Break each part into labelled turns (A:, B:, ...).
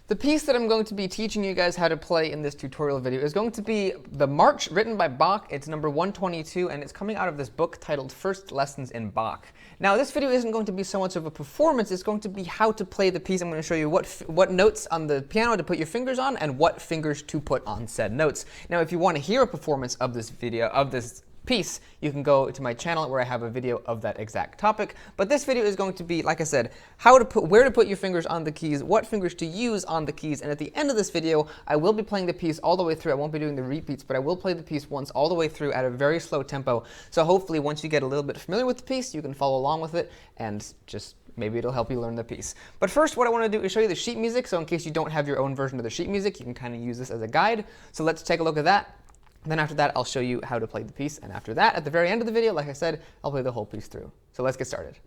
A: The piece that I'm going to be teaching you guys how to play in this tutorial video is going to be the March written by Bach. It's number 122 and it's coming out of this book titled First Lessons in Bach. Now this video isn't going to be so much of a performance, it's going to be how to play the piece. I'm going to show you what notes on the piano to put your fingers on and what fingers to put on said notes. Now if you want to hear a performance of this piece, you can go to my channel where I have a video of that exact topic. But this video is going to be, like I said, where to put your fingers on the keys, what fingers to use on the keys, and at the end of this video, I will be playing the piece all the way through. I won't be doing the repeats, but I will play the piece once all the way through at a very slow tempo. So hopefully once you get a little bit familiar with the piece, you can follow along with it and just maybe it'll help you learn the piece. But first, what I want to do is show you the sheet music. So in case you don't have your own version of the sheet music, you can kind of use this as a guide. So let's take a look at that. Then after that, I'll show you how to play the piece. And after that, at the very end of the video, like I said, I'll play the whole piece through. So let's get started.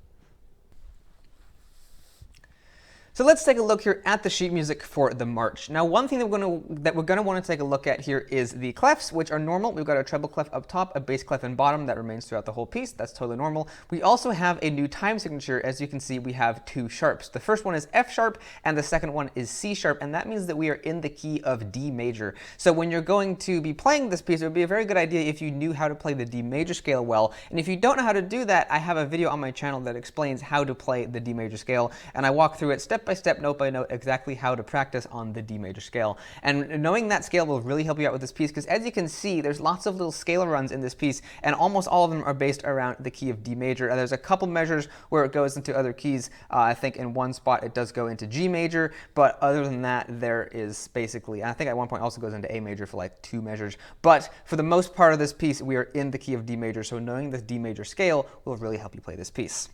A: So let's take a look here at the sheet music for the March. Now one thing that we're going to want to take a look at here is the clefs, which are normal. We've got a treble clef up top, a bass clef in bottom that remains throughout the whole piece. That's totally normal. We also have a new time signature. As you can see, we have two sharps. The first one is F sharp and the second one is C sharp, and that means that we are in the key of D major. So when you're going to be playing this piece, it would be a very good idea if you knew how to play the D major scale well. And if you don't know how to do that, I have a video on my channel that explains how to play the D major scale, and I walk through it step by step, note by note, exactly how to practice on the D major scale. And knowing that scale will really help you out with this piece, because as you can see, there's lots of little scale runs in this piece, and almost all of them are based around the key of D major. And there's a couple measures where it goes into other keys. I think in one spot it does go into G major, but other than that, there is basically, I think at one point also goes into A major for like 2 measures. But for the most part of this piece, we are in the key of D major, so knowing the D major scale will really help you play this piece.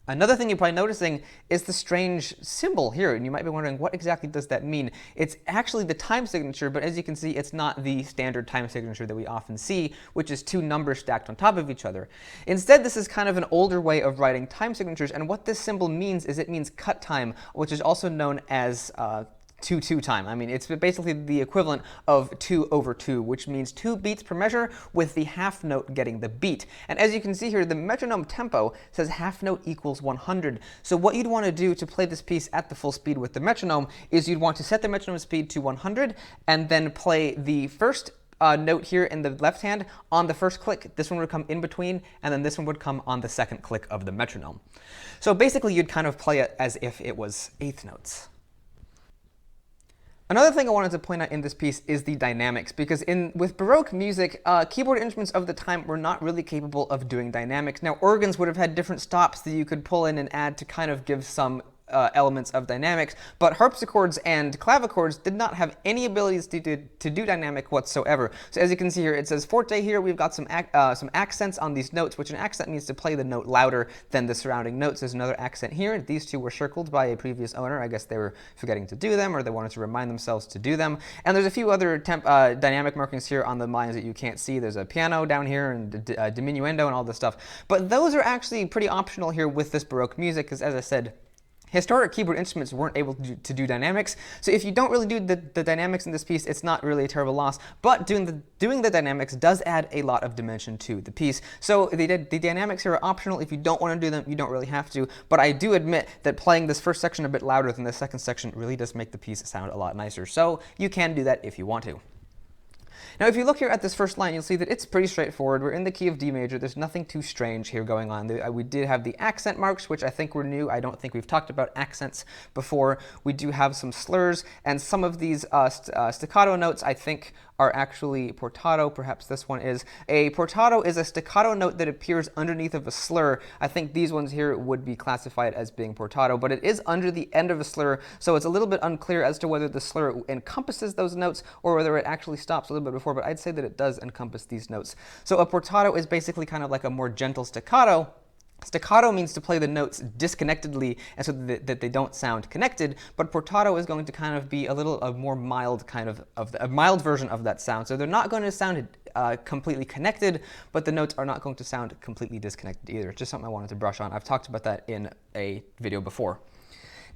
A: Another thing you're probably noticing is the strange symbol here, and you might be wondering, what exactly does that mean? It's actually the time signature, but as you can see, it's not the standard time signature that we often see, which is 2 numbers stacked on top of each other. Instead, this is kind of an older way of writing time signatures, and what this symbol means is it means cut time, which is also known as 2/2 time. I mean, it's basically the equivalent of 2/2, which means 2 beats per measure with the half note getting the beat. And as you can see here, the metronome tempo says half note equals 100. So what you'd want to do to play this piece at the full speed with the metronome is you'd want to set the metronome speed to 100 and then play the first note here in the left hand on the first click. This one would come in between, and then this one would come on the second click of the metronome. So basically, you'd kind of play it as if it was eighth notes. Another thing I wanted to point out in this piece is the dynamics, because with Baroque music, keyboard instruments of the time were not really capable of doing dynamics. Now, organs would have had different stops that you could pull in and add to kind of give some elements of dynamics, but harpsichords and clavichords did not have any abilities to do dynamic whatsoever. So as you can see here, it says forte here. We've got some accents on these notes, which an accent means to play the note louder than the surrounding notes. There's another accent here. These two were circled by a previous owner. I guess they were forgetting to do them, or they wanted to remind themselves to do them. And there's a few other dynamic markings here on the lines that you can't see. There's a piano down here and diminuendo and all this stuff. But those are actually pretty optional here with this Baroque music, because as I said, historic keyboard instruments weren't able to do dynamics, so if you don't really do the dynamics in this piece, it's not really a terrible loss, but doing the dynamics does add a lot of dimension to the piece. So the dynamics here are optional. If you don't want to do them, you don't really have to, but I do admit that playing this first section a bit louder than the second section really does make the piece sound a lot nicer, so you can do that if you want to. Now, if you look here at this first line, you'll see that it's pretty straightforward. We're in the key of D major. There's nothing too strange here going on. We did have the accent marks, which I think were new. I don't think we've talked about accents before. We do have some slurs, and some of these staccato notes, I think, are actually portato. Perhaps this one is. A portato is a staccato note that appears underneath of a slur. I think these ones here would be classified as being portato, but it is under the end of a slur, so it's a little bit unclear as to whether the slur encompasses those notes or whether it actually stops a little bit before, but I'd say that it does encompass these notes. So a portato is basically kind of like a more gentle staccato. Staccato means to play the notes disconnectedly and so that they don't sound connected, but portato is going to kind of be a more mild kind of a mild version of that sound. So they're not going to sound completely connected, but the notes are not going to sound completely disconnected either. It's just something I wanted to brush on. I've talked about that in a video before.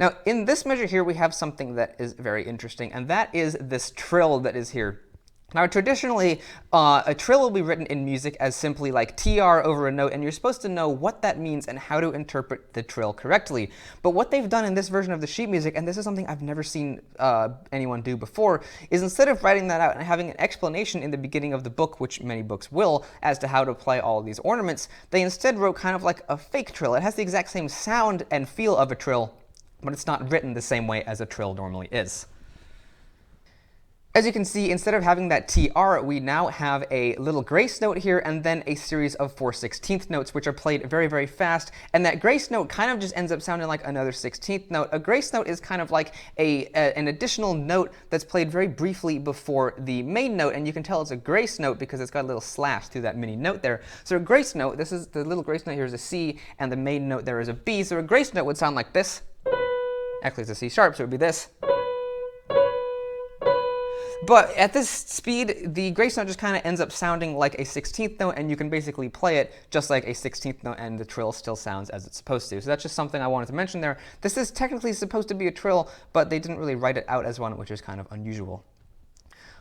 A: Now, in this measure here, we have something that is very interesting, and that is this trill that is here. Now, traditionally, a trill will be written in music as simply like TR over a note, and you're supposed to know what that means and how to interpret the trill correctly. But what they've done in this version of the sheet music, and this is something I've never seen anyone do before, is instead of writing that out and having an explanation in the beginning of the book, which many books will, as to how to play all of these ornaments, they instead wrote kind of like a fake trill. It has the exact same sound and feel of a trill, but it's not written the same way as a trill normally is. As you can see, instead of having that TR, we now have a little grace note here and then a series of 4/16th notes, which are played very, very fast. And that grace note kind of just ends up sounding like another 16th note. A grace note is kind of like an additional note that's played very briefly before the main note. And you can tell it's a grace note because it's got a little slash through that mini note there. So a grace note, this is the little grace note here is a C, and the main note there is a B. So a grace note would sound like this. Actually, it's a C sharp, so it would be this. But at this speed, the grace note just kind of ends up sounding like a 16th note, and you can basically play it just like a 16th note, and the trill still sounds as it's supposed to. So that's just something I wanted to mention there. This is technically supposed to be a trill, but they didn't really write it out as one, which is kind of unusual.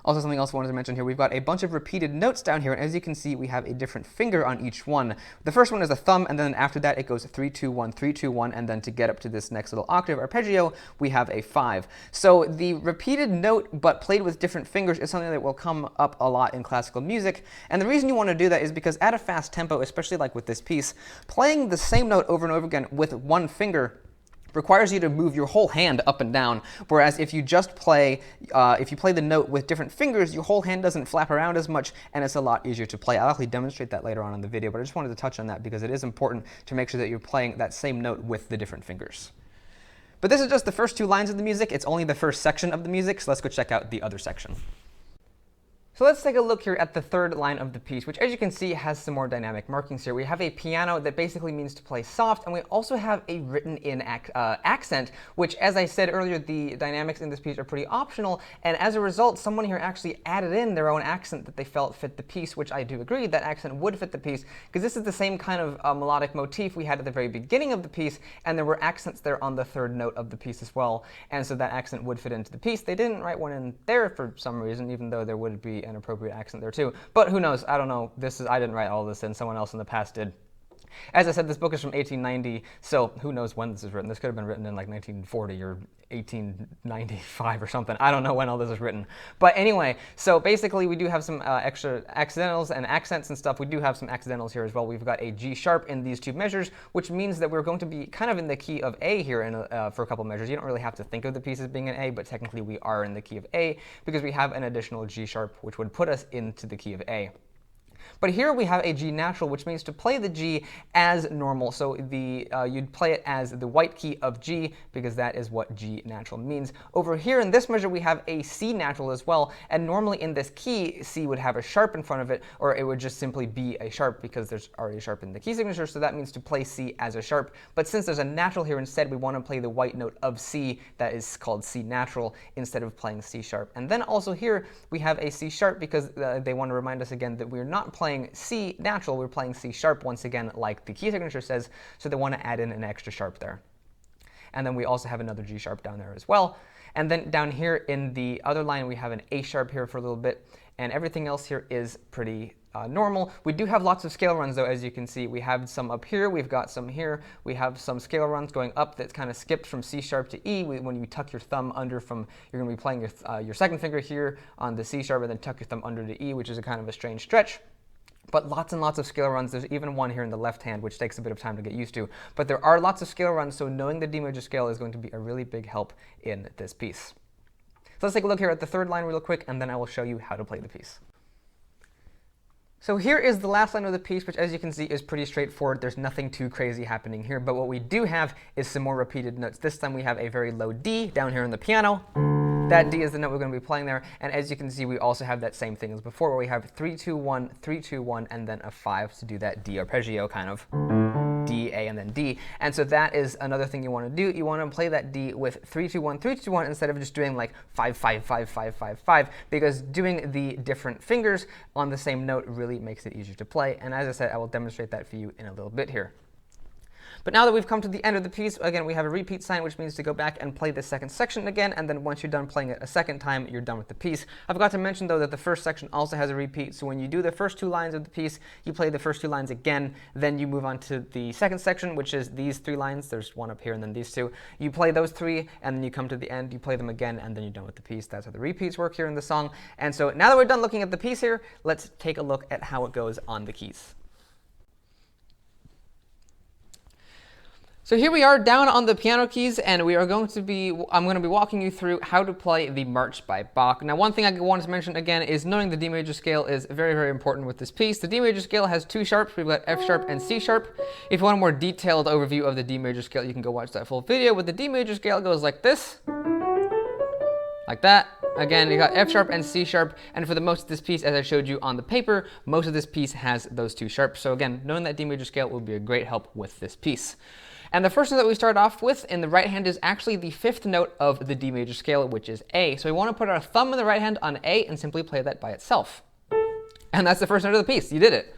A: Also, something else I wanted to mention here, we've got a bunch of repeated notes down here, and as you can see, we have a different finger on each one. The first one is a thumb, and then after that it goes 3, 2, 1, 3, 2, 1, and then to get up to this next little octave arpeggio, we have a 5. So the repeated note, but played with different fingers, is something that will come up a lot in classical music, and the reason you want to do that is because at a fast tempo, especially like with this piece, playing the same note over and over again with one finger requires you to move your whole hand up and down, whereas if you just play, if you play the note with different fingers, your whole hand doesn't flap around as much, and it's a lot easier to play. I'll actually demonstrate that later on in the video, but I just wanted to touch on that because it is important to make sure that you're playing that same note with the different fingers. But this is just the first 2 lines of the music. It's only the first section of the music, so let's go check out the other section. So let's take a look here at the third line of the piece, which as you can see has some more dynamic markings here. We have a piano that basically means to play soft, and we also have a written in accent, which as I said earlier, the dynamics in this piece are pretty optional, and as a result, someone here actually added in their own accent that they felt fit the piece, which I do agree that accent would fit the piece, because this is the same kind of melodic motif we had at the very beginning of the piece, and there were accents there on the third note of the piece as well, and so that accent would fit into the piece. They didn't write one in there for some reason, even though there would be an appropriate accent there too. But who knows? I don't know. I didn't write all this in. Someone else in the past did. As I said, this book is from 1890, so who knows when this is written. This could have been written in like 1940 or 1895 or something. I don't know when all this is written. But anyway, so basically we do have some extra accidentals and accents and stuff. We do have some accidentals here as well. We've got a G sharp in these 2 measures, which means that we're going to be kind of in the key of A here for a couple measures. You don't really have to think of the piece as being an A, but technically we are in the key of A because we have an additional G sharp, which would put us into the key of A. But here we have a G natural, which means to play the G as normal. So you'd play it as the white key of G, because that is what G natural means. Over here in this measure, we have a C natural as well. And normally in this key, C would have a sharp in front of it, or it would just simply be a sharp because there's already a sharp in the key signature. So that means to play C as a sharp. But since there's a natural here instead, we want to play the white note of C that is called C natural instead of playing C sharp. And then also here, we have a C sharp because they want to remind us again that we're not playing C natural, we're playing C sharp once again, like the key signature says, so they want to add in an extra sharp there. And then we also have another G sharp down there as well. And then down here in the other line, we have an A sharp here for a little bit, and everything else here is pretty normal. We do have lots of scale runs though, as you can see. We have some up here, we've got some here, we have some scale runs going up that's kind of skipped from C sharp to E. When you tuck your thumb under you're going to be playing your second finger here on the C sharp and then tuck your thumb under to E, which is a kind of a strange stretch. But lots and lots of scale runs. There's even one here in the left hand, which takes a bit of time to get used to. But there are lots of scale runs, so knowing the D major scale is going to be a really big help in this piece. So let's take a look here at the third line real quick, and then I will show you how to play the piece. So here is the last line of the piece, which as you can see is pretty straightforward. There's nothing too crazy happening here, but what we do have is some more repeated notes. This time we have a very low D down here on the piano. That D is the note we're going to be playing there, and as you can see, we also have that same thing as before, where we have 3, 2, 1, 3, 2, 1, and then a 5 to do that D arpeggio kind of. D, A, and then D. And so that is another thing you want to do. You want to play that D with 3, 2, 1, 3, 2, 1 instead of just doing like 5, 5, 5, 5, 5, 5, because doing the different fingers on the same note really makes it easier to play. And as I said, I will demonstrate that for you in a little bit here. But now that we've come to the end of the piece, again, we have a repeat sign, which means to go back and play the second section again, and then once you're done playing it a second time, you're done with the piece. I forgot to mention, though, that the first section also has a repeat, so when you do the first 2 lines of the piece, you play the first 2 lines again, then you move on to the second section, which is these 3 lines. There's one up here and then these 2. You play those 3, and then you come to the end, you play them again, and then you're done with the piece. That's how the repeats work here in the song. And so now that we're done looking at the piece here, let's take a look at how it goes on the keys. So here we are down on the piano keys, and I'm going to be walking you through how to play the March by Bach. Now, one thing I wanted to mention again is knowing the D major scale is very, very important with this piece. The D major scale has 2 sharps. We've got F sharp and C sharp. If you want a more detailed overview of the D major scale, you can go watch that full video. But the D major scale goes like this, like that. Again, you got F sharp and C sharp, and for the most of this piece, as I showed you on the paper, most of this piece has those 2 sharps. So again, knowing that D major scale will be a great help with this piece. And the first note that we start off with in the right hand is actually the 5th note of the D major scale, which is A. So we want to put our thumb in the right hand on A and simply play that by itself. And that's the first note of the piece. You did it.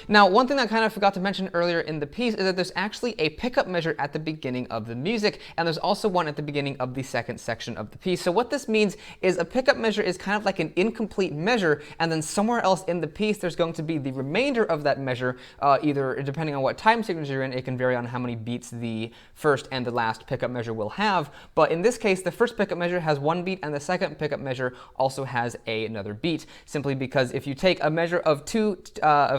A: Now, one thing that I kind of forgot to mention earlier in the piece is that there's actually a pickup measure at the beginning of the music, and there's also one at the beginning of the second section of the piece. So what this means is a pickup measure is kind of like an incomplete measure, and then somewhere else in the piece there's going to be the remainder of that measure, either depending on what time signature you're in. It can vary on how many beats the first and the last pickup measure will have, but in this case the first pickup measure has 1 beat and the second pickup measure also has another beat, simply because if you take a measure of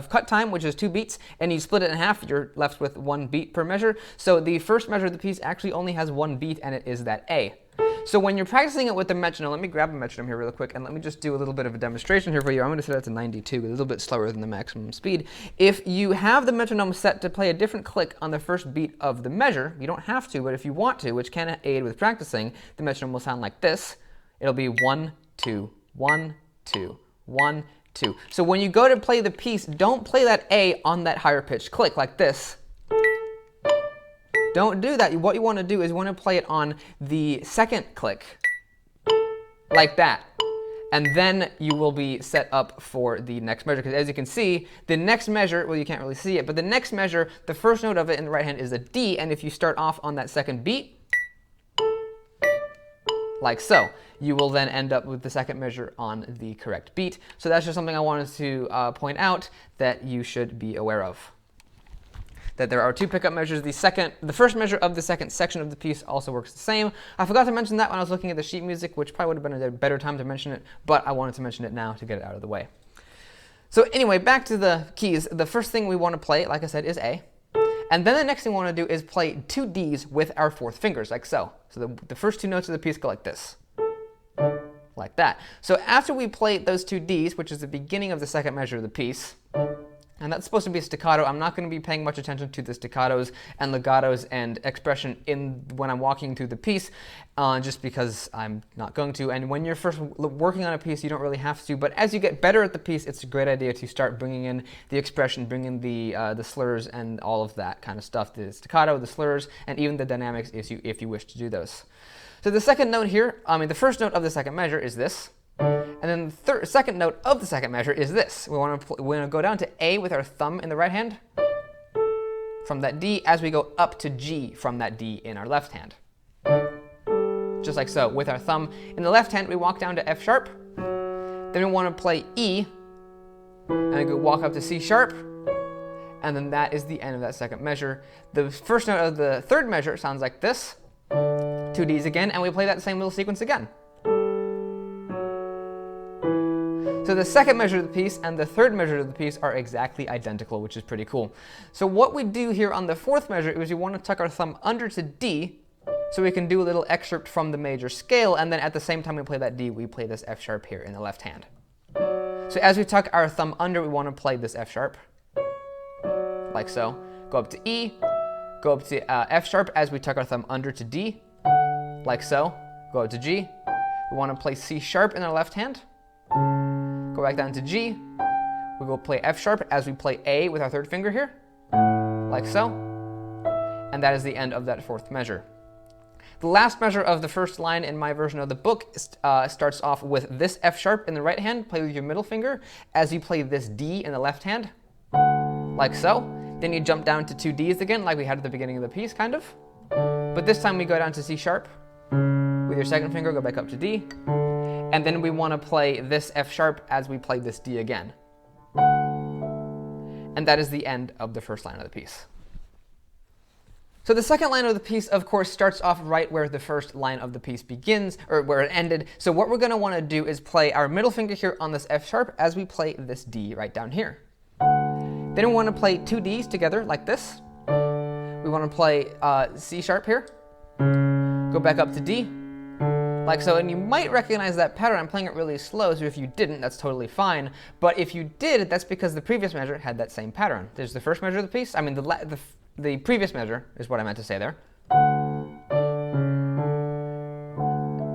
A: cut time, which is 2 beats, and you split it in half, you're left with 1 beat per measure. So the first measure of the piece actually only has 1 beat, and it is that A. So when you're practicing it with the metronome, let me grab a metronome here real quick, and let me just do a little bit of a demonstration here for you. I'm going to set it to 92, a little bit slower than the maximum speed. If you have the metronome set to play a different click on the first beat of the measure, you don't have to, but if you want to, which can aid with practicing, the metronome will sound like this. It'll be 1, 2, 1, 2, 1, 2. So when you go to play the piece, don't play that A on that higher pitched click like this. Don't do that. What you want to do is you want to play it on the second click, like that. And then you will be set up for the next measure. Because as you can see, the next measure, well, you can't really see it, but the next measure, the first note of it in the right hand is a D. And if you start off on that second beat, like so, you will then end up with the second measure on the correct beat. So that's just something I wanted to point out that you should be aware of. That there are 2 pickup measures. The first measure of the second section of the piece also works the same. I forgot to mention that when I was looking at the sheet music, which probably would have been a better time to mention it, but I wanted to mention it now to get it out of the way. So anyway, back to the keys. The first thing we want to play, like I said, is A. And then the next thing we want to do is play 2 Ds with our 4th fingers, like so. So the first 2 notes of the piece go like this, like that. So after we play those 2 Ds, which is the beginning of the second measure of the piece, and that's supposed to be a staccato. I'm not going to be paying much attention to the staccatos and legatos and expression when I'm walking through the piece, just because I'm not going to. And when you're first working on a piece, you don't really have to. But as you get better at the piece, it's a great idea to start bringing in the expression, bring in the slurs and all of that kind of stuff, the staccato, the slurs, and even the dynamics if you wish to do those. So the second note here, the first note of the second measure is this. And then the second note of the second measure is this. We want to go down to A with our thumb in the right hand from that D as we go up to G from that D in our left hand. Just like so. With our thumb in the left hand, we walk down to F sharp. Then we want to play E, and we go walk up to C sharp. And then that is the end of that second measure. The first note of the third measure sounds like this. 2 Ds again, and we play that same little sequence again. So the second measure of the piece and the third measure of the piece are exactly identical, which is pretty cool. So what we do here on the 4th measure is we want to tuck our thumb under to D so we can do a little excerpt from the major scale, and then at the same time we play that D, we play this F sharp here in the left hand. So as we tuck our thumb under, we want to play this F sharp, like so. Go up to E, go up to F sharp as we tuck our thumb under to D, like so. Go up to G. We want to play C sharp in our left hand. Go back down to G. We go play F sharp as we play A with our third finger here, like so. And that is the end of that 4th measure. The last measure of the first line in my version of the book starts off with this F sharp in the right hand, play with your middle finger, as you play this D in the left hand, like so. Then you jump down to 2 Ds again, like we had at the beginning of the piece, kind of. But this time we go down to C sharp. With your second finger, go back up to D. And then we want to play this F sharp as we play this D again. And that is the end of the first line of the piece. So the second line of the piece, of course, starts off right where the first line of the piece begins, or where it ended. So what we're going to want to do is play our middle finger here on this F sharp as we play this D right down here. Then we want to play 2 Ds together like this. We want to play C sharp here. Go back up to D, like so. And you might recognize that pattern. I'm playing it really slow, so if you didn't, that's totally fine. But if you did, that's because the previous measure had that same pattern. There's the first measure of the piece. I mean, the previous measure is what I meant to say there.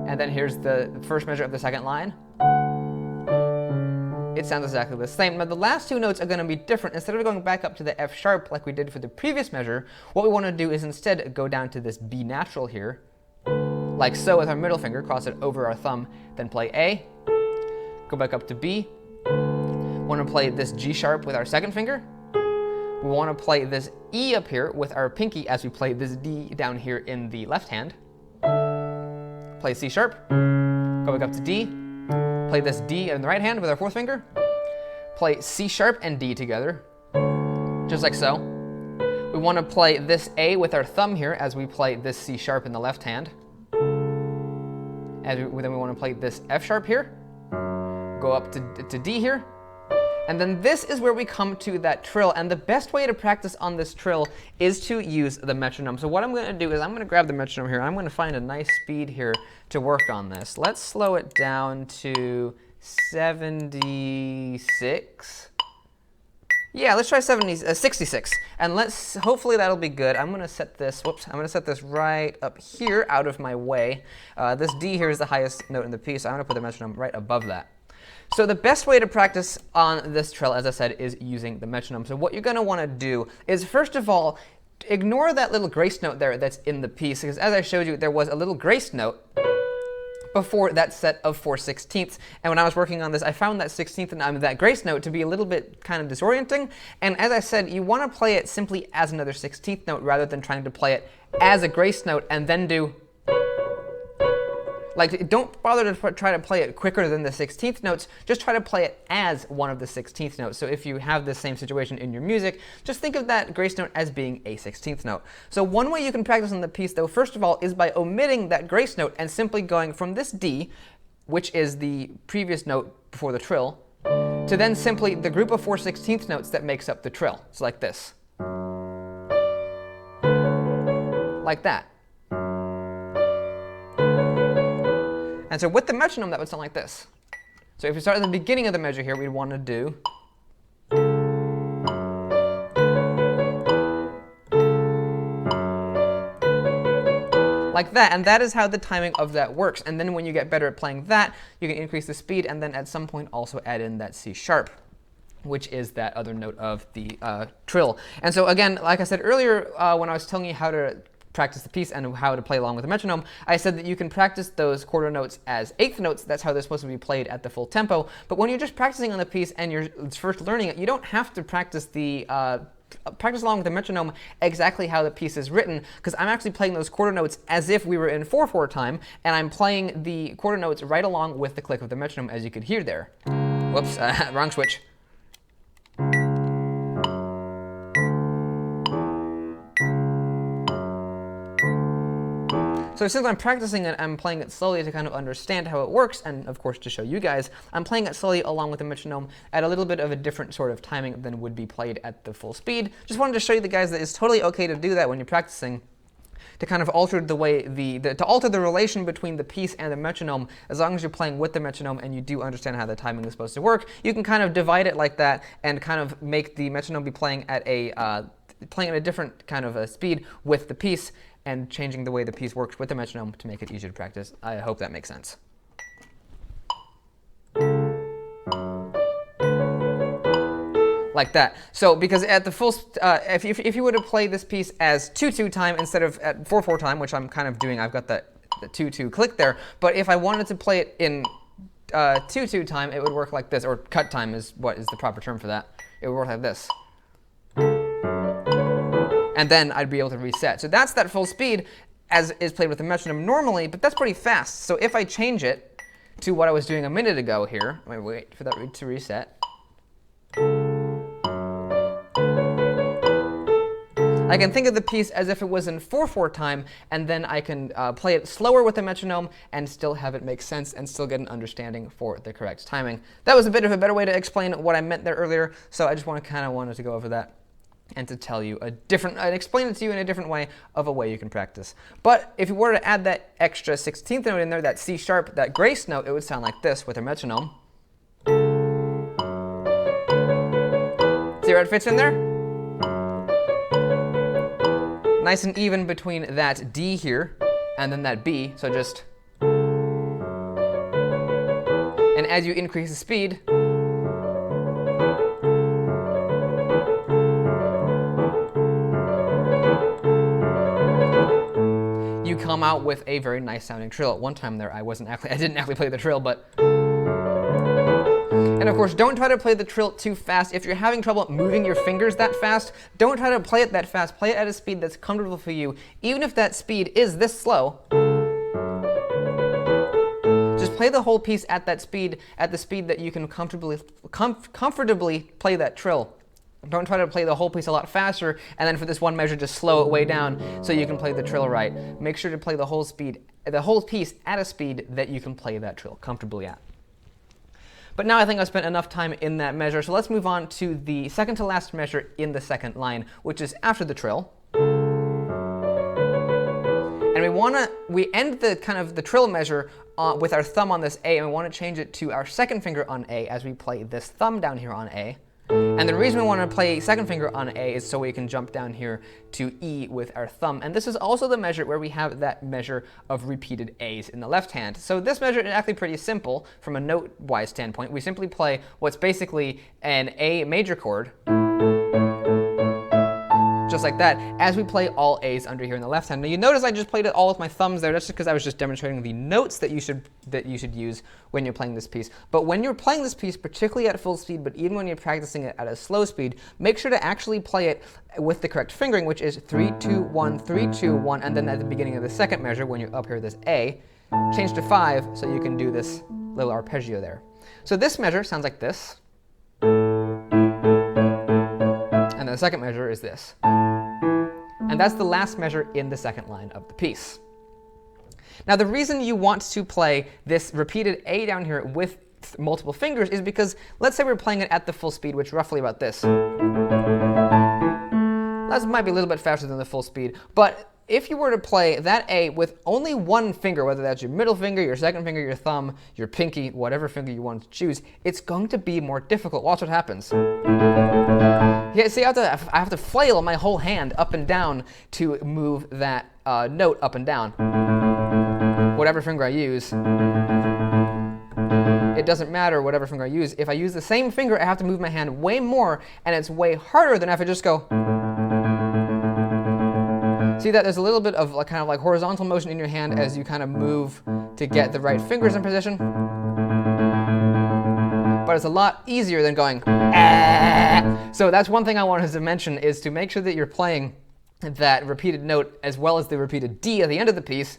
A: And then here's the first measure of the second line. It sounds exactly the same. Now the last 2 notes are going to be different. Instead of going back up to the F sharp like we did for the previous measure, what we want to do is instead go down to this B natural here, like so, with our middle finger, cross it over our thumb, then play A, go back up to B. Want to play this G sharp with our second finger. We want to play this E up here with our pinky as we play this D down here in the left hand. Play C sharp, go back up to D, play this D in the right hand with our fourth finger, play C sharp and D together, just like so. We want to play this A with our thumb here as we play this C sharp in the left hand. Then we want to play this F sharp here, go up to D here, and then this is where we come to that trill. And the best way to practice on this trill is to use the metronome. So what I'm going to do is I'm going to grab the metronome here. I'm going to find a nice speed here to work on this. Let's slow it down to 76. Yeah, let's try 66. And hopefully that'll be good. I'm going to set this, I'm going to set this right up here out of my way. This D here is the highest note in the piece. I'm going to put the metronome right above that. So the best way to practice on this trill, as I said, is using the metronome. So what you're going to want to do is, first of all, ignore that little grace note there that's in the piece, because as I showed you, there was a little grace note before that set of 4/16ths. And when I was working on this, I found that 16th and that grace note to be a little bit kind of disorienting. And as I said, you want to play it simply as another 16th note rather than trying to play it as a grace note and then do. Like, don't bother to try to play it quicker than the 16th notes. Just try to play it as one of the 16th notes. So if you have this same situation in your music, just think of that grace note as being a 16th note. So one way you can practice on the piece, though, first of all, is by omitting that grace note and simply going from this D, which is the previous note before the trill, to then simply the group of 4/16th notes that makes up the trill. So like this. Like that. And so with the metronome, that would sound like this. So if we start at the beginning of the measure here, we'd want to do. Like that, and that is how the timing of that works. And then when you get better at playing that, you can increase the speed, and then at some point also add in that C sharp, which is that other note of the trill. And so again, like I said earlier, when I was telling you how to practice the piece and how to play along with the metronome, I said that you can practice those quarter notes as eighth notes. That's how they're supposed to be played at the full tempo. But when you're just practicing on the piece and you're first learning it, you don't have to practice along with the metronome exactly how the piece is written, because I'm actually playing those quarter notes as if we were in 4/4 time, and I'm playing the quarter notes right along with the click of the metronome, as you could hear there. Whoops, wrong switch. So since I'm practicing it, I'm playing it slowly to kind of understand how it works, and of course to show you guys, I'm playing it slowly along with the metronome at a little bit of a different sort of timing than would be played at the full speed. Just wanted to show you the guys that it's totally okay to do that when you're practicing, to kind of alter the way to alter the relation between the piece and the metronome. As long as you're playing with the metronome and you do understand how the timing is supposed to work, you can kind of divide it like that and kind of make the metronome be playing at a different kind of a speed with the piece, and changing the way the piece works with the metronome to make it easier to practice. I hope that makes sense. Like that. So because at the full, if you were to play this piece as 2/2 time instead of at 4/4 time, which I'm kind of doing, I've got the 2/2 click there. But if I wanted to play it in 2/2 time, it would work like this, or cut time is what is the proper term for that. It would work like this. and then I'd be able to reset. So that's that full speed as is played with the metronome normally, but that's pretty fast. So if I change it to what I was doing a minute ago here, let me wait for that to reset. I can think of the piece as if it was in 4/4 time, and then I can play it slower with the metronome and still have it make sense and still get an understanding for the correct timing. That was a bit of a better way to explain what I meant there earlier, so I just wanted to go over that and to tell you and explain it to you in a different way of a way you can practice. But if you were to add that extra 16th note in there, that C sharp, that grace note, it would sound like this with a metronome. See where it fits in there? Nice and even between that D here and then that B, so just, and as you increase the speed, you come out with a very nice sounding trill. At one time there, I didn't actually play the trill, but. And of course, don't try to play the trill too fast. If you're having trouble moving your fingers that fast, don't try to play it that fast. Play it at a speed that's comfortable for you, even if that speed is this slow. Just play the whole piece at that speed, at the speed that you can comfortably play that trill. Don't try to play the whole piece a lot faster, and then for this one measure, just slow it way down so you can play the trill right. Make sure to play the whole piece at a speed that you can play that trill comfortably at. But now I think I've spent enough time in that measure, so let's move on to the second to last measure in the second line, which is after the trill. And we end the trill measure with our thumb on this A, and we want to change it to our second finger on A as we play this thumb down here on A. And the reason we want to play second finger on A is so we can jump down here to E with our thumb. And this is also the measure where we have that measure of repeated A's in the left hand. So this measure is actually pretty simple from a note-wise standpoint. We simply play what's basically an A major chord, just like that, as we play all A's under here in the left hand. Now you notice I just played it all with my thumbs there. That's just because I was just demonstrating the notes that you should use when you're playing this piece. But when you're playing this piece, particularly at full speed, but even when you're practicing it at a slow speed, make sure to actually play it with the correct fingering, which is 3, 2, 1, 3, 2, 1, and then at the beginning of the second measure, when you're up here, this A, change to 5 so you can do this little arpeggio there. So this measure sounds like this. And the second measure is this. And that's the last measure in the second line of the piece. Now the reason you want to play this repeated A down here with multiple fingers is because, let's say we're playing it at the full speed, which is roughly about this. That might be a little bit faster than the full speed, but if you were to play that A with only one finger, whether that's your middle finger, your second finger, your thumb, your pinky, whatever finger you want to choose, it's going to be more difficult. Watch what happens. Yeah, see, I have to flail my whole hand up and down to move that note up and down. Whatever finger I use, it doesn't matter whatever finger I use. If I use the same finger, I have to move my hand way more, and it's way harder than if I just go. See that there's a little bit of kind of like horizontal motion in your hand as you kind of move to get the right fingers in position. But it's a lot easier than going, ah. So that's one thing I wanted to mention, is to make sure that you're playing that repeated note as well as the repeated D at the end of the piece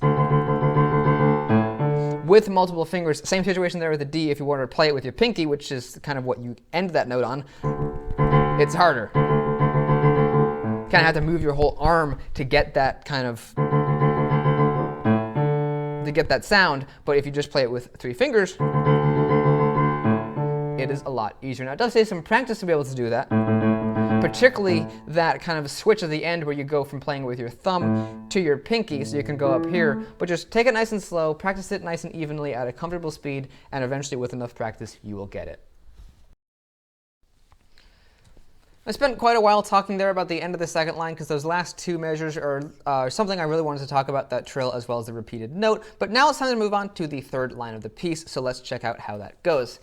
A: with multiple fingers. Same situation there with the D if you wanted to play it with your pinky, which is kind of what you end that note on. It's harder. You kind of have to move your whole arm to get that kind of, to get that sound. But if you just play it with 3 fingers, it is a lot easier. Now it does take some practice to be able to do that, particularly that kind of switch at the end where you go from playing with your thumb to your pinky, so you can go up here, but just take it nice and slow, practice it nice and evenly at a comfortable speed, and eventually with enough practice you will get it. I spent quite a while talking there about the end of the second line because those last 2 measures are something I really wanted to talk about, that trill as well as the repeated note. But now it's time to move on to the third line of the piece, so let's check out how that goes.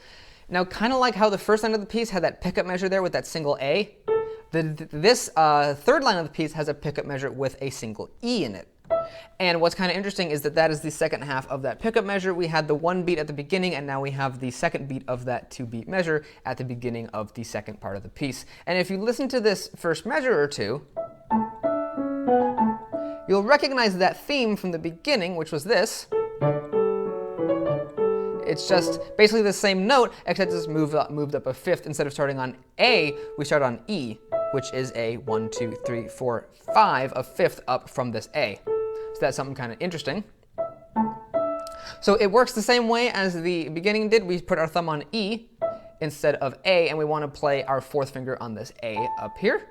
A: Now, kind of like how the first line of the piece had that pickup measure there with that single A, this third line of the piece has a pickup measure with a single E in it. And what's kind of interesting is that that is the second half of that pickup measure. We had the 1 beat at the beginning, and now we have the second beat of that 2-beat measure at the beginning of the second part of the piece. And if you listen to this first measure or two, You'll recognize that theme from the beginning, which was this. It's just basically the same note, except it's moved up a fifth. Instead of starting on A, we start on E, which is a 1, 2, 3, 4, 5, a fifth up from this A. So that's something kind of interesting. So it works the same way as the beginning did. We put our thumb on E instead of A, and we want to play our fourth finger on this A up here.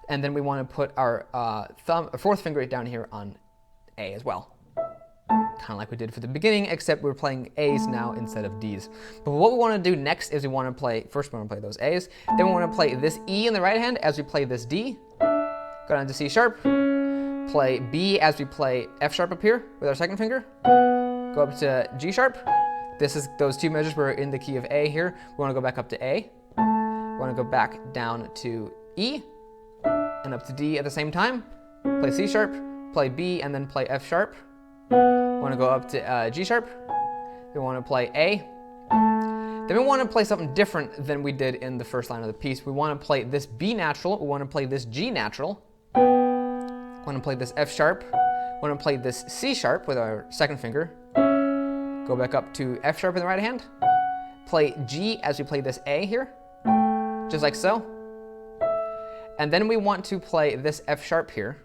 A: And then we want to put our fourth finger down here on A as well. Kind of like we did for the beginning, except we're playing A's now instead of D's. But what we want to do next is we want to play, first we want to play those A's, then we want to play this E in the right hand as we play this D, go down to C sharp, play B as we play F sharp up here with our second finger, go up to G sharp. This is those two measures were in the key of A here. We want to go back up to A, we want to go back down to E, and up to D at the same time, play C sharp, play B, and then play F sharp. We want to go up to G sharp, we want to play A, then we want to play something different than we did in the first line of the piece. We want to play this B natural, we want to play this G natural, we want to play this F sharp, we want to play this C sharp with our second finger, go back up to F sharp in the right hand, play G as we play this A here, just like so, and then we want to play this F sharp here.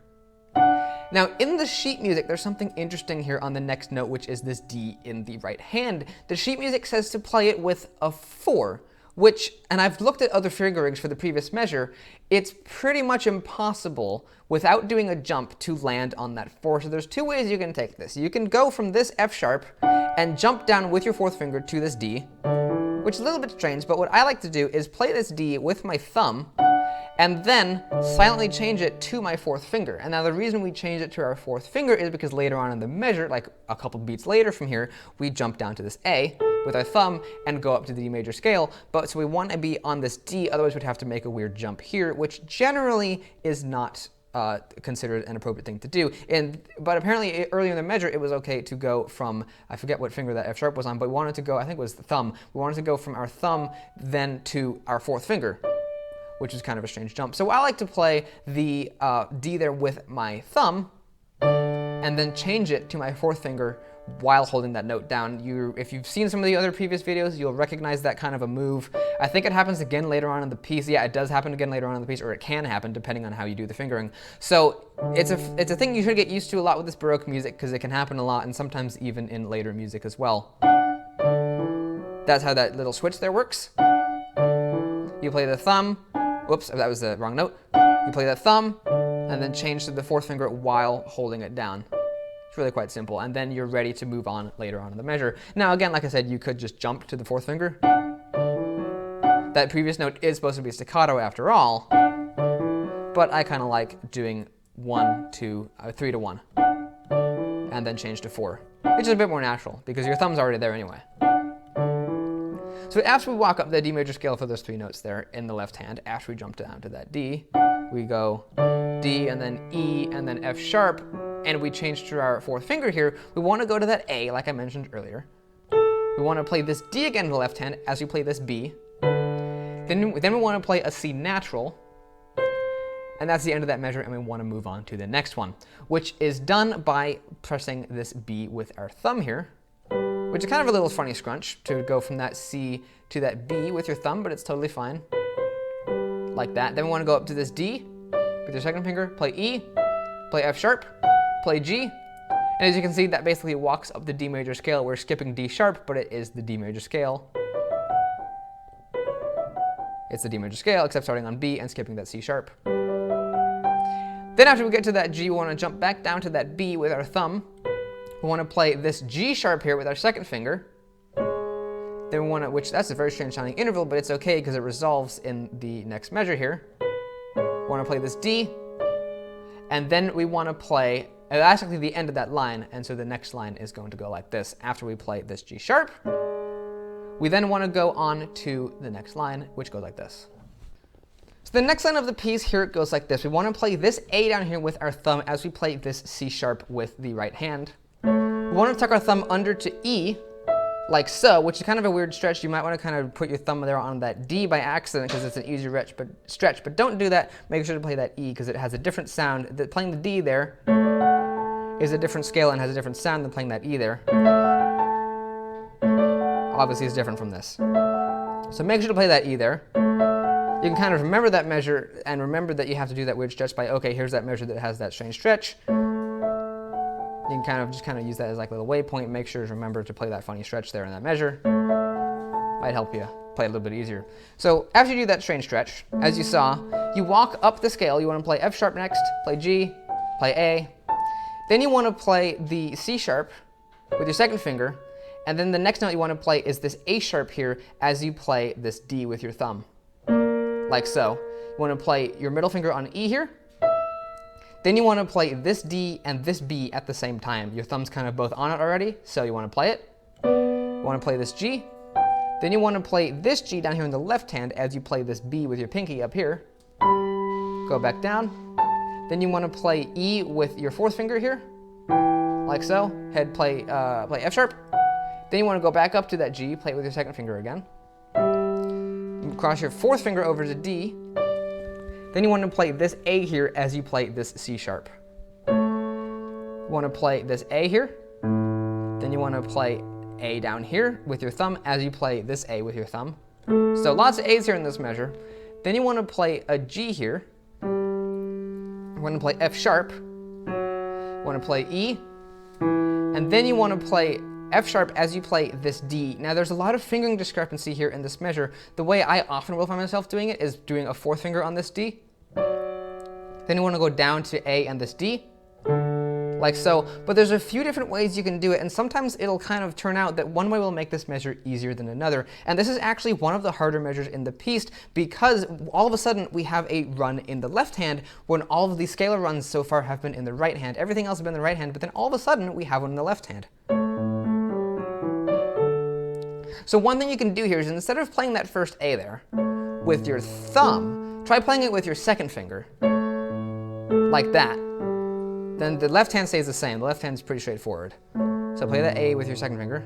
A: Now, in the sheet music, there's something interesting here on the next note, which is this D in the right hand. The sheet music says to play it with a 4, which, and I've looked at other fingerings for the previous measure, it's pretty much impossible without doing a jump to land on that 4. So there's two ways you can take this. You can go from this F sharp and jump down with your fourth finger to this D, which is a little bit strange, but what I like to do is play this D with my thumb, and then silently change it to my fourth finger. And now the reason we change it to our fourth finger is because later on in the measure, like a couple beats later from here, we jump down to this A with our thumb and go up to the D major scale. But so we want to be on this D, otherwise we'd have to make a weird jump here, which generally is not considered an appropriate thing to do. But apparently earlier in the measure, it was okay to go from, I forget what finger that F sharp was on, but we wanted to go, I think it was the thumb. We wanted to go from our thumb then to our fourth finger, which is kind of a strange jump. So I like to play the D there with my thumb and then change it to my fourth finger while holding that note down. If you've seen some of the other previous videos, you'll recognize that kind of a move. I think it happens again later on in the piece. Yeah, it does happen again later on in the piece, or it can happen depending on how you do the fingering. So it's a thing you should get used to a lot with this Baroque music, because it can happen a lot, and sometimes even in later music as well. That's how that little switch there works. You play the thumb, whoops, that was the wrong note. You play that thumb, and then change to the fourth finger while holding it down. It's really quite simple, and then you're ready to move on later on in the measure. Now again, like I said, you could just jump to the fourth finger. That previous note is supposed to be staccato after all, but I kind of like doing 3 to 1, and then change to 4, which is a bit more natural, because your thumb's already there anyway. So after we walk up the D major scale for those 3 notes there in the left hand, after we jump down to that D, we go D and then E and then F sharp, and we change to our fourth finger here. We want to go to that A, like I mentioned earlier. We want to play this D again in the left hand as we play this B. Then we want to play a C natural, and that's the end of that measure, and we want to move on to the next one, which is done by pressing this B with our thumb here, which is kind of a little funny scrunch to go from that C to that B with your thumb, but it's totally fine. Like that. Then we want to go up to this D with your second finger, play E, play F sharp, play G, and as you can see, that basically walks up the D major scale. We're skipping D sharp, but it is the D major scale. It's the D major scale, except starting on B and skipping that C sharp. Then after we get to that G, we want to jump back down to that B with our thumb. We want to play this G sharp here with our second finger. Then we want to, that's a very strange sounding interval, but it's okay because it resolves in the next measure here. We want to play this D, and then we want to play, that's actually the end of that line, and so the next line is going to go like this. After we play this G sharp, we then want to go on to the next line, which goes like this. So the next line of the piece here, it goes like this. We want to play this A down here with our thumb as we play this C sharp with the right hand. We want to tuck our thumb under to E like so, which is kind of a weird stretch. You might want to kind of put your thumb there on that D by accident because it's an easier stretch, but don't do that. Make sure to play that E because it has a different sound. Playing the D there is a different scale and has a different sound than playing that E there. Obviously, it's different from this. So make sure to play that E there. You can kind of remember that measure and remember that you have to do that weird stretch by, okay, here's that measure that has that strange stretch. You can kind of use that as like a little waypoint. Make sure to remember to play that funny stretch there in that measure. Might help you play it a little bit easier. So after you do that strange stretch, as you saw, you walk up the scale. You want to play F sharp next, play G, play A. Then you want to play the C sharp with your second finger. And then the next note you want to play is this A sharp here as you play this D with your thumb. Like so. You want to play your middle finger on E here. Then you want to play this D and this B at the same time. Your thumb's kind of both on it already, so you want to play it. You want to play this G. Then you want to play this G down here in the left hand as you play this B with your pinky up here. Go back down. Then you want to play E with your fourth finger here, like so. Play F sharp. Then you want to go back up to that G, play it with your second finger again. Cross your fourth finger over to D. Then you want to play this A here as you play this C sharp. You want to play this A here. Then you want to play A down here with your thumb as you play this A with your thumb. So lots of A's here in this measure. Then you want to play a G here. You want to play F sharp. You want to play E. And then you want to play F sharp as you play this D. Now there's a lot of fingering discrepancy here in this measure. The way I often will find myself doing it is doing a fourth finger on this D. Then you want to go down to A and this D, like so. But there's a few different ways you can do it, and sometimes it'll kind of turn out that one way will make this measure easier than another. And this is actually one of the harder measures in the piece because all of a sudden we have a run in the left hand when all of these scalar runs so far have been in the right hand. Everything else has been in the right hand, but then all of a sudden we have one in the left hand. So one thing you can do here is instead of playing that first A there with your thumb, try playing it with your second finger, like that. Then the left hand stays the same. The left hand is pretty straightforward. So play that A with your second finger.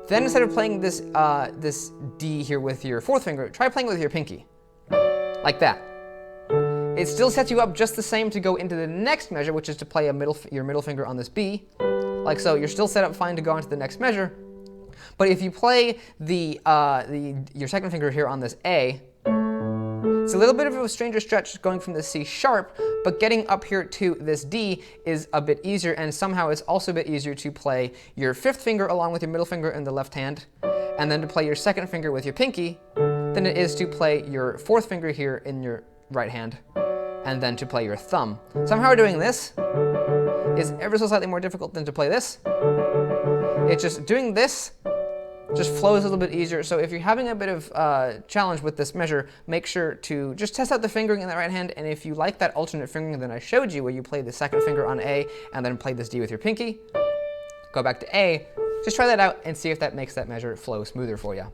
A: Then instead of playing this, this D here with your fourth finger, try playing it with your pinky, like that. It still sets you up just the same to go into the next measure, which is to play your middle finger on this B, like so. You're still set up fine to go on to the next measure. But if you play your second finger here on this A, it's a little bit of a stranger stretch going from the C sharp, but getting up here to this D is a bit easier, and somehow it's also a bit easier to play your fifth finger along with your middle finger in the left hand, and then to play your second finger with your pinky, than it is to play your fourth finger here in your right hand, and then to play your thumb. Somehow doing this is ever so slightly more difficult than to play this. It's just doing this just flows a little bit easier. So if you're having a bit of challenge with this measure, make sure to just test out the fingering in the right hand. And if you like that alternate fingering that I showed you, where you play the second finger on A and then play this D with your pinky, go back to A, just try that out and see if that makes that measure flow smoother for you.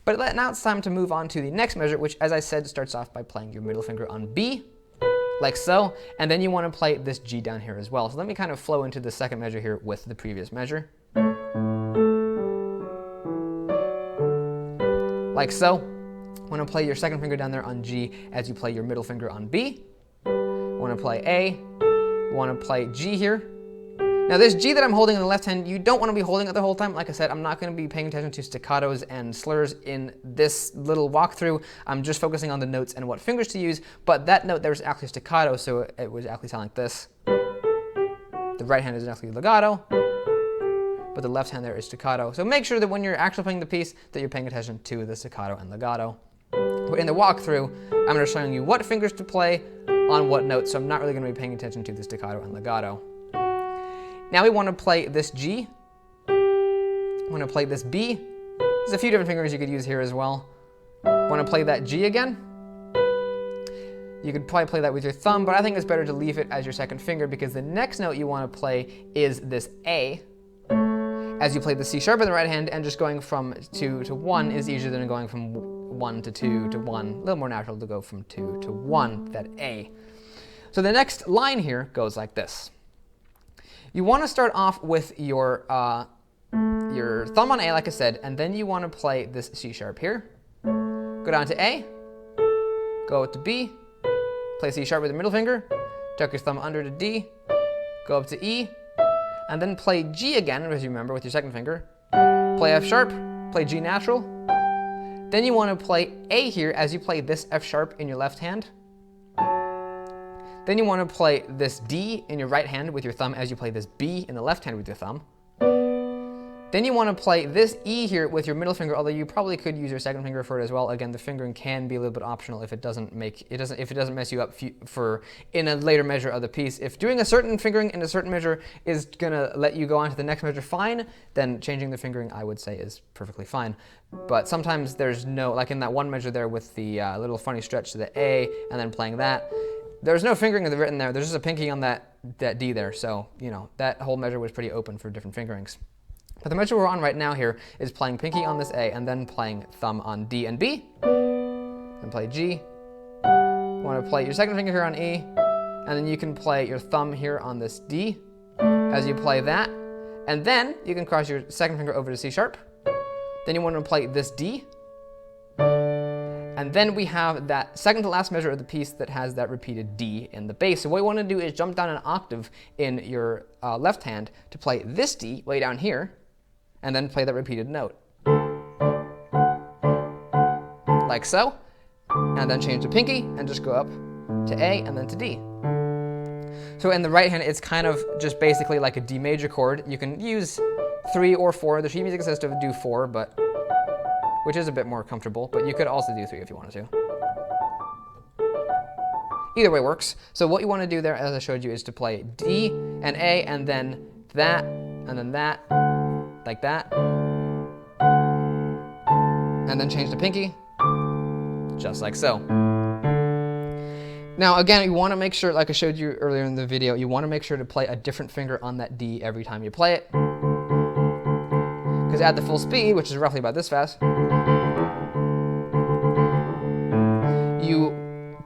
A: But now it's time to move on to the next measure, which, as I said, starts off by playing your middle finger on B, like so. And then you want to play this G down here as well. So let me kind of flow into the second measure here with the previous measure. Like so. Want to play your second finger down there on G as you play your middle finger on B. Want to play A. Want to play G here. Now this G that I'm holding in the left hand, you don't want to be holding it the whole time. Like I said, I'm not going to be paying attention to staccatos and slurs in this little walkthrough. I'm just focusing on the notes and what fingers to use. But that note there was actually staccato, so it would actually sound like this. The right hand is actually legato, but the left hand there is staccato. So make sure that when you're actually playing the piece that you're paying attention to the staccato and legato. But in the walkthrough, I'm going to show you what fingers to play on what notes, so I'm not really going to be paying attention to the staccato and legato. Now we want to play this G. I want to play this B. There's a few different fingers you could use here as well. Want to play that G again. You could probably play that with your thumb, but I think it's better to leave it as your second finger because the next note you want to play is this A. As you play the C sharp in the right hand, and just going from 2 to 1 is easier than going from 1 to 2 to 1. A little more natural to go from 2 to 1, that A. So the next line here goes like this. You want to start off with your your thumb on A, like I said, and then you want to play this C sharp here. Go down to A, go up to B, play C sharp with the middle finger, tuck your thumb under to D, go up to E, and then play G again, as you remember, with your second finger. Play F sharp, play G natural. Then you want to play A here as you play this F sharp in your left hand. Then you want to play this D in your right hand with your thumb as you play this B in the left hand with your thumb. Then you want to play this E here with your middle finger, although you probably could use your second finger for it as well. Again, the fingering can be a little bit optional if it doesn't mess you up for in a later measure of the piece. If doing a certain fingering in a certain measure is gonna let you go on to the next measure fine, then changing the fingering I would say is perfectly fine. But sometimes there's no, like in that one measure there with the little funny stretch to the A and then playing that, there's no fingering written there. There's just a pinky on that D there. So, you know, that whole measure was pretty open for different fingerings. But the measure we're on right now here is playing pinky on this A and then playing thumb on D and B. And play G. You want to play your second finger here on E. And then you can play your thumb here on this D as you play that. And then you can cross your second finger over to C sharp. Then you want to play this D. And then we have that second to last measure of the piece that has that repeated D in the bass. So what we want to do is jump down an octave in your left hand to play this D way down here, and then play that repeated note. Like so. And then change to pinky and just go up to A and then to D. So in the right hand, it's kind of just basically like a D major chord. You can use 3 or 4. The sheet music says to do 4, but which is a bit more comfortable, but you could also do 3 if you wanted to. Either way works. So what you want to do there, as I showed you, is to play D and A, and then that, like that, and then change to pinky, just like so. Now again, you want to make sure, like I showed you earlier in the video, you want to make sure to play a different finger on that D every time you play it. Because at the full speed, which is roughly about this fast,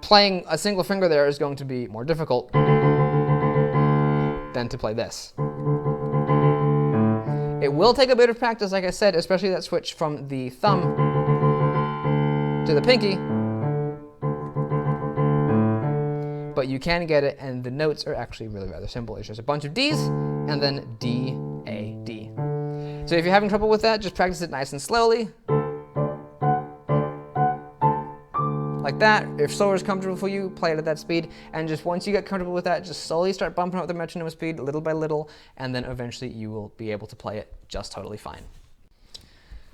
A: playing a single finger there is going to be more difficult than to play this. It will take a bit of practice, like I said, especially that switch from the thumb to the pinky. But you can get it, and the notes are actually really rather simple. It's just a bunch of Ds, and then D, A, D. So if you're having trouble with that, just practice it nice and slowly. Like that. If slower is comfortable for you, play it at that speed. And just once you get comfortable with that, just slowly start bumping up the metronome speed little by little, and then eventually you will be able to play it just totally fine.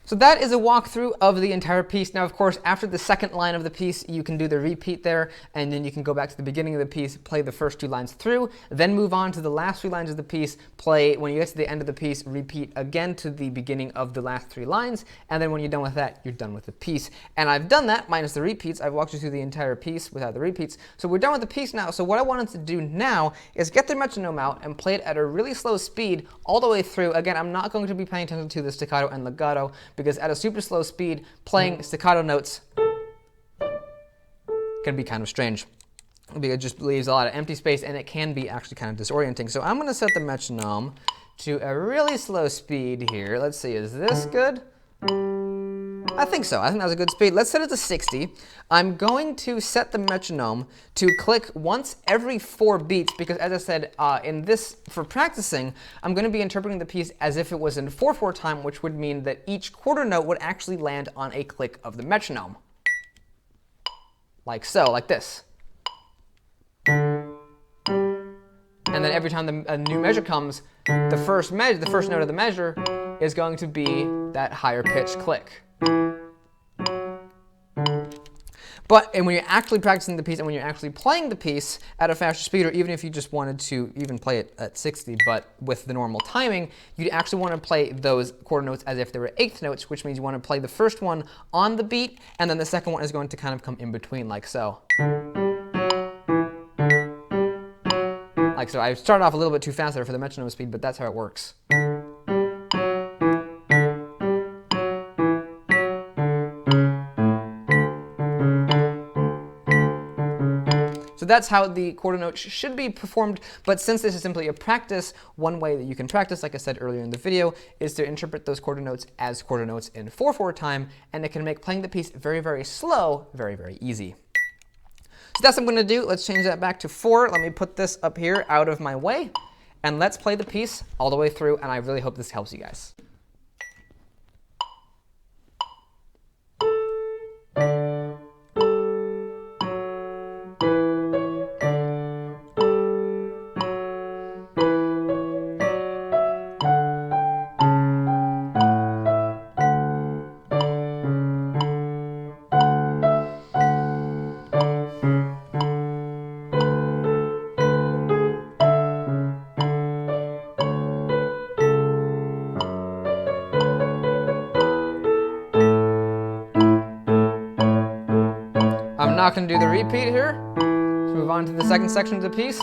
A: So that is a walkthrough of the entire piece. Now, of course, after the second line of the piece, you can do the repeat there, and then you can go back to the beginning of the piece, play the first 2 lines through, then move on to the last 3 lines of the piece, play, when you get to the end of the piece, repeat again to the beginning of the last 3 lines, and then when you're done with that, you're done with the piece. And I've done that, minus the repeats. I've walked you through the entire piece without the repeats. So we're done with the piece now. So what I wanted to do now is get the metronome out and play it at a really slow speed all the way through. Again, I'm not going to be paying attention to the staccato and legato, because at a super slow speed, playing staccato notes can be kind of strange. It just leaves a lot of empty space, and it can be actually kind of disorienting. So I'm going to set the metronome to a really slow speed here. Let's see, is this good? I think so. I think that's a good speed. Let's set it to 60. I'm going to set the metronome to click once every 4 beats, because as I said, for practicing, I'm going to be interpreting the piece as if it was in 4/4 time, which would mean that each quarter note would actually land on a click of the metronome. Like so, like this. And then every time a new measure comes, the first note of the measure is going to be that higher pitched click. But when you're actually practicing the piece and when you're actually playing the piece at a faster speed, or even if you just wanted to even play it at 60, but with the normal timing, you'd actually want to play those quarter notes as if they were 1/8 notes, which means you want to play the first one on the beat, and then the second one is going to kind of come in between, like so. Like so. I started off a little bit too fast there for the metronome speed, but that's how it works. So that's how the quarter notes should be performed, but since this is simply a practice, one way that you can practice, like I said earlier in the video, is to interpret those quarter notes as quarter notes in 4/4 time, and it can make playing the piece very, very slow very, very easy. So that's what I'm going to do. Let's change that back to 4. Let me put this up here out of my way, and let's play the piece all the way through, and I really hope this helps you guys. I'm not going to do the repeat here. Let's move on to the second section of the piece.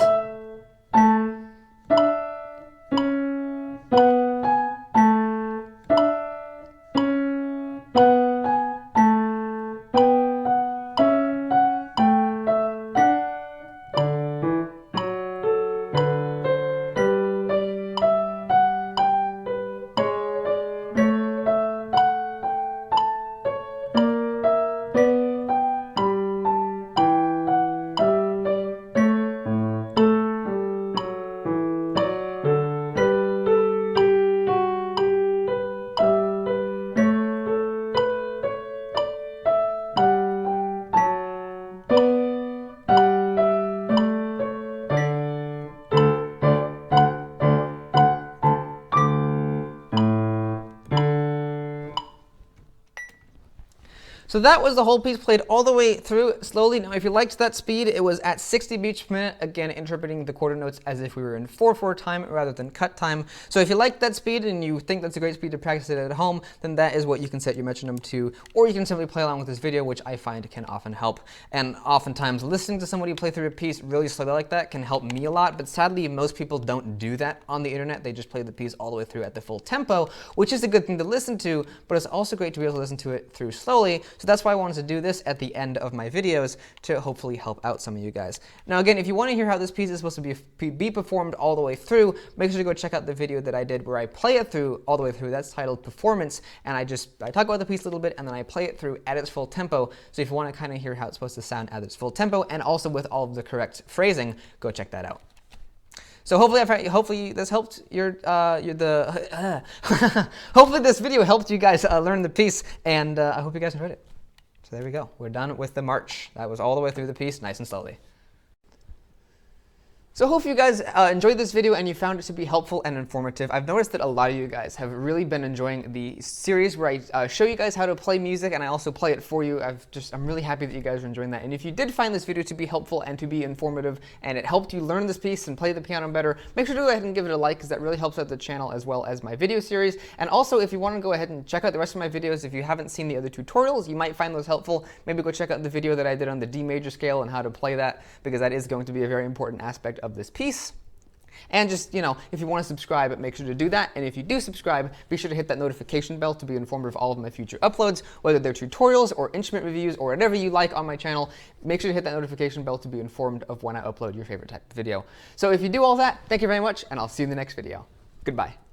A: So that was the whole piece played all the way through slowly. Now, if you liked that speed, it was at 60 beats per minute, again, interpreting the quarter notes as if we were in 4/4 time rather than cut time. So if you like that speed and you think that's a great speed to practice it at home, then that is what you can set your metronome to, or you can simply play along with this video, which I find can often help. And oftentimes, listening to somebody play through a piece really slowly like that can help me a lot, but sadly, most people don't do that on the internet. They just play the piece all the way through at the full tempo, which is a good thing to listen to, but it's also great to be able to listen to it through slowly. So that's why I wanted to do this at the end of my videos to hopefully help out some of you guys. Now again, if you want to hear how this piece is supposed to be performed all the way through, make sure to go check out the video that I did where I play it through all the way through. That's titled Performance, and I talk about the piece a little bit and then I play it through at its full tempo. So if you want to kind of hear how it's supposed to sound at its full tempo and also with all of the correct phrasing, go check that out. So hopefully this helped hopefully this video helped you guys learn the piece, and I hope you guys enjoyed it. So there we go. We're done with the march. That was all the way through the piece, nice and slowly. So I hope you guys enjoyed this video and you found it to be helpful and informative. I've noticed that a lot of you guys have really been enjoying the series where I show you guys how to play music and I also play it for you. I'm really happy that you guys are enjoying that. And if you did find this video to be helpful and to be informative and it helped you learn this piece and play the piano better, make sure to go ahead and give it a like because that really helps out the channel as well as my video series. And also if you want to go ahead and check out the rest of my videos, if you haven't seen the other tutorials, you might find those helpful. Maybe go check out the video that I did on the D major scale and how to play that, because that is going to be a very important aspect of this piece. And just, if you want to subscribe, make sure to do that. And if you do subscribe, be sure to hit that notification bell to be informed of all of my future uploads, whether they're tutorials or instrument reviews or whatever you like on my channel. Make sure to hit that notification bell to be informed of when I upload your favorite type of video. So if you do all that, thank you very much, and I'll see you in the next video. Goodbye.